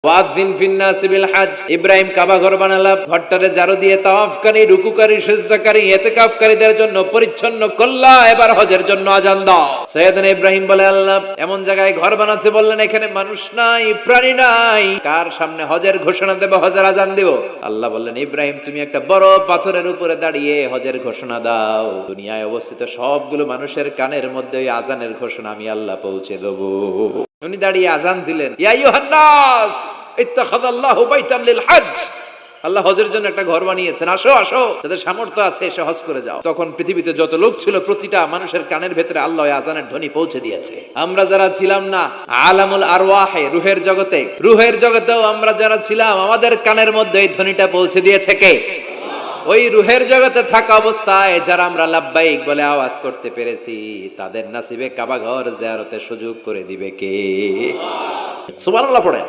ওয়াযিন ফিন্নাসি বিল হজ। ইব্রাহিম কাবা ঘর বানালা, ঘরটারে ঝাড়ু দিয়ে তাওয়াফকারী, রুকুকারী, সিজদাকারী, ইতিকাফকারীদের জন্য পরিচ্ছন্ন করলা, এবার হজের জন্য আযান দাও। সাইয়েদনা ইব্রাহিম বলে, আল্লাহ এমন জায়গায় ঘর বানাতে বললেন এখানে মানুষ নাই, প্রাণী নাই, কার সামনে হজের ঘোষণা দেব, হজের আযান দেব? আল্লাহ বললেন, ইব্রাহিম তুমি একটা বড় পাথরের উপরে দাঁড়িয়ে হজের ঘোষণা দাও, দুনিয়ায় অবস্থিত সবগুলো মানুষের কানের মধ্যে ওই আযানের ঘোষণা আমি আল্লাহ পৌঁছে দেবো। উনি দাঁড়িয়ে আযান দিলেন, ইয়া আইয়ুহান নাস ইত্তাখাযাল্লাহু বাইতান লিল হজ। আল্লাহ হজের জন্য একটা ঘর বানিয়েছেন, আসো আসো, যাদের সামর্থ্য আছে এসে হজ করে যাও। তখন পৃথিবীতে যত লোক ছিল প্রতিটা মানুষের কানের ভেতরে আল্লাহ আযানের ধ্বনি পৌঁছে দিয়েছে। আমরা যারা ছিলাম না আলামুল আরওয়াহে, রুহের জগতে, রুহের জগতেও আমরা যারা ছিলাম আমাদের কানের মধ্যে এই ধ্বনিটা পৌঁছে দিয়েছে কে? ওই রুহের জগতে থাকা অবস্থায় যারা আমরা লাব্বাইক বলে আওয়াজ করতে পেরেছি, তাদের নসিবে কাবা ঘর জিয়ারতের সুযোগ করে দিবে কে? সুবহানাল্লাহ পড়েন।